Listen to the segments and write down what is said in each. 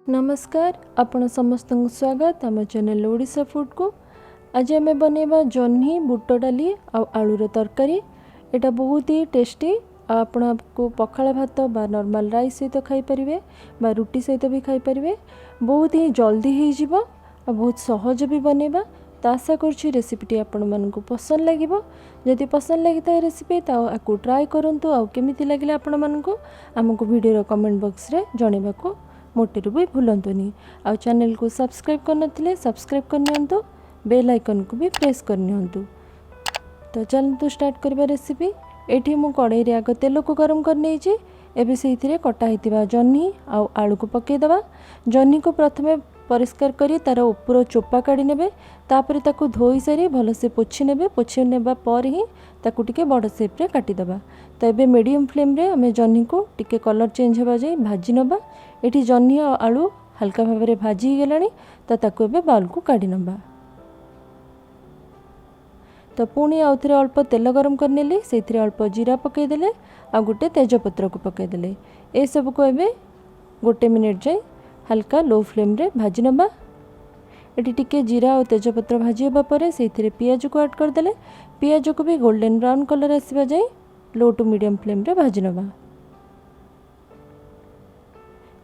नमस्कार आपण समस्त स्वागत आम चैनल ओडिशा फूड को। आज आम बनैबा जह्नी बुट डाली आलूर तरकारी। एटा बहुत ही टेस्टी। आपण को पखाला भात बा नॉर्मल राइस सहित खाई परिवे बा रुटी सहित भी खाई परिवे। बहुत ही जल्दी हो जिवो और बहुत सहज भी बनैबा। तो आशा करछि रेसिपीटी आपण मानकु पसंद लागिबो। जदि पसंद लागिता रेसिपी तो आकु ट्राई करंतु। आ केमिति लागिला आपण मानकु हमकु वीडियो रो कमेंट बॉक्स रे जणेबाको मोटेरु भी भूलंतुनी। आ चैनल को सब्सक्राइब करनथिले सब्सक्राइब करनियंतु, बेल आइकन को भी प्रेस करनियंतु। तो चलतु स्टार्ट करबा रेसिपी। एठी मु कढ़ाई रे आग तेल को गरम कर नेछि। एबे सेहिथिरे कटा हितिबा जह्नी आ आलू को पके दबा। जह्नी को प्रथमे परिष्कार करी तार ऊपर चोपा काढ़ी नेबे। तापर ताकू धोई सारी भल से पोछि नेबे। पोछि नेबा पर ही ताकू टिके बड़ शेप रे काटी दबा। तो एबे मीडियम फ्लेम रे हमें जह्नी को टिके कलर चेंज होबा जाय भाजी नबा। एठी जह्नी और आलू हल्का भाव में भाजी गलानी। तो ताकू एबे बाउल को काढ़ी नबा। तो पुणी आउ थे अल्प तेल गरम करनेली। से अल्प जीरा पकईदेले आ गोटे तेजपत्र को पकईदेले। ए सब को एबे गोटे मिनिट जाए हल्का लो फ्लेम रे भाजी नबा। एटी टिके जीरा और तेजपत्र भाजी होबा परे से पियाज को ऐड करदेले। पियाज को भी गोल्डन ब्राउन कलर आसवा जाए लो टू मीडियम फ्लेम रे भाजी नबा।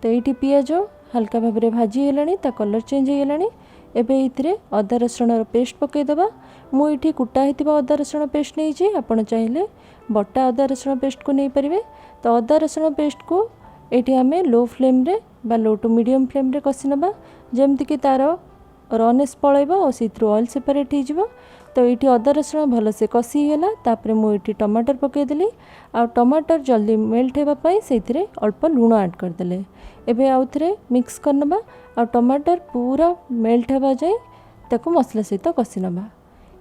तो ये पियाज हल्का भाव में भाजी गलानी, ता कलर चेंज हो गलानी। एबे इथिरे अदा रसुण पेस्ट पकईदबा। मुझे कुटा होता अदा रसुण पेस्ट नहीं, आपड़ चाहिए बटा अदा रसुण पेस्ट को नहीं पारे। तो अदा रसुण पेस्ट को ये आम लो फ्लेम रे बा लो टू मीडियम फ्लेम रे कषि नबा। जमती कि तार रनेस पलैब और से ऑयल सेपरेट हो। तो ये अदा रसुण भल से कषिगला। तापर मुझे टमाटर पकईदेली। आ टमाटर जल्दी मेल्ट होगापाई से अल्प लुण ऐड करदेले। एबे आउ थे मिक्स करनबा। आ टमाटर पूरा मेल्ट होगा जाए ताकू मसला सहित कषि नबा।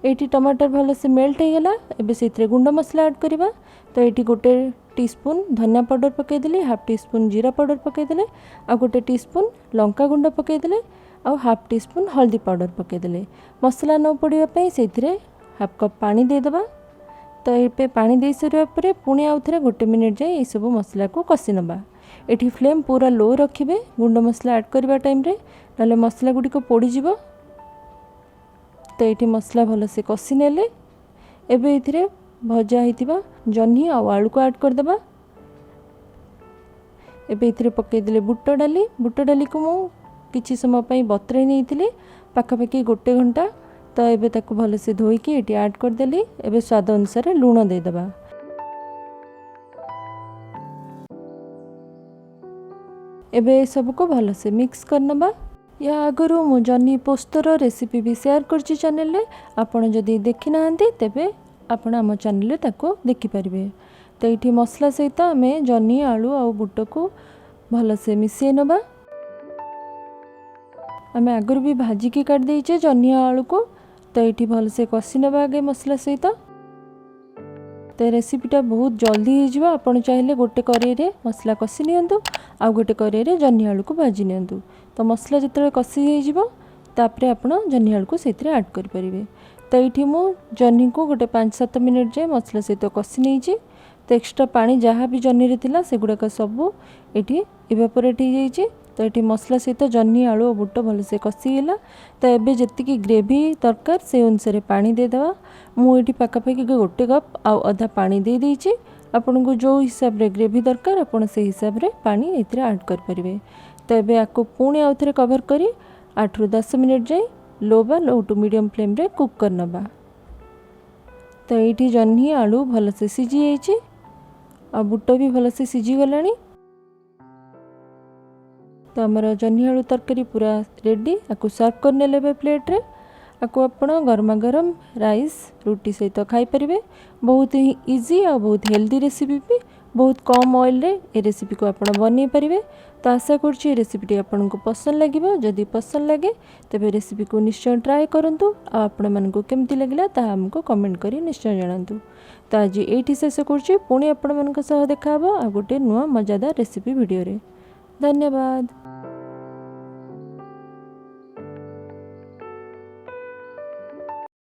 ये टमाटर भल से मेल्ट हो गला। एबे से गुंड मसला ऐड करवा। तो ये गोटे टीस्पून धनिया पाउडर पकईदेली, हाफ टी स्पून जीरा पाउडर पकईदेले, आ गोटे टीस्पून लंका गुंड पकईदेले, आ हाफ टी स्पून हल्दी पाउडर पकईदेले। मसला न पड़ापी से हाफ कप पानी देदबा। तो ये पानी दे सारा पर पुणी आउ थे गोटे मिनिट जाए ये सब मसला को कषि नबा। एठी फ्लेम पूरा लो रखिए गुंड मसला ऐड करबा टाइम रे, नाले मसला गुडी पोड़ीजिव। तो ये मसला भल से कषि नेले। एबे इथिरे भजा हितिबा जह्नी आ आलू को ऐड करदबा। एबे इथिरे पकईदेले बुट डाली। बुट डाली को मु किछि समय पई बतरे नहीं पाखापाखि गोटे घंटा। तो एबे ताकू भल से धोईकी ये ऐड करदेली। एबे स्वाद अनुसार लुण देदबा। एबे सब को भल से मिक्स करनबा। या आगरू मु जह्नी पोस्तर रेसिपी भी शेयर करछि चैनल रे। आपण जदि देखि नाहंती तेबे आपण आम चैनल रे ताको देखि परिबे। तो ये मसला सहित आम जह्नी आलू आ बुट को भल से मिसई नबा। आम आगरू भी भाजिकी काट देइछे जह्नी आलू को। तो ये भल से कषि नबा आगे मसला सहित। तो रेसिपीटा बहुत जल्दी हो जाए। आपड़ चाहिए गोटे कड़ाई रे मसला कषि नियंतु, आ गोटे कड़ाई रे जह्नी आलू को भाजी नियंतु। तो मसला जिते कषि होतापर आप जह्नी आलू को से ऐड करें। तो ये मु जह्नी को गोटे 5-7 मिनिट जाए मसला सहित कषि नहीं। तो एक्स्ट्रा पानी जहाँ भी जह्नी रे थिला से गुड़ाक सब ये इवापोरेट हो जाइए। तो ये मसला सहित जह्नी आलू और बुट भल से कषिगला। तो ये जी ग्रेवी दरकार से अनुसार पानी देदवा। मुझे पाखापाखि गोटे कप आउ अधा पानी दे देइछि। आपन को जो हिसाब रे ग्रेवी दरकार आपन से हिसाब रे पानी एथिरे ऐड कर परिबे। तो एबे आको पुणी आउ थे कवर करी 8 ରୁ 10 मिनिट जाए लो बा लो टू मीडियम फ्लेम रे कुक करनबा। तो ये जह्नी आलू भल से सिझी जाइए आ बुट भी भल से सिझी गलानी। तो आमर जह्नी आलू तरकारी पूरा रेडी। आको सर्व करने लेबे प्लेट रे। आको आपण गरमा गरम राइस रुटी सहित खाई परिबे। बहुत ही इजी और बहुत हेल्दी रेसिपी भी। बहुत कम ऑयल रे ए रेसिपी को आपण बनै परिबे। तो आशा करछि रेसिपीटी आपन को पसंद लागिबो। जदि पसंद लगे तेबे रेसिपी को निश्चय ट्राई करंतु। आ आपण मन को केमती लागला ता हमको कमेंट करी निश्चय जणांतु। तो आज एठी शेष करछि। पुणी आपण मन को सह देखा हबो आ गोटे नुवा मजादार रेसिपी वीडियो रे। धन्यवाद।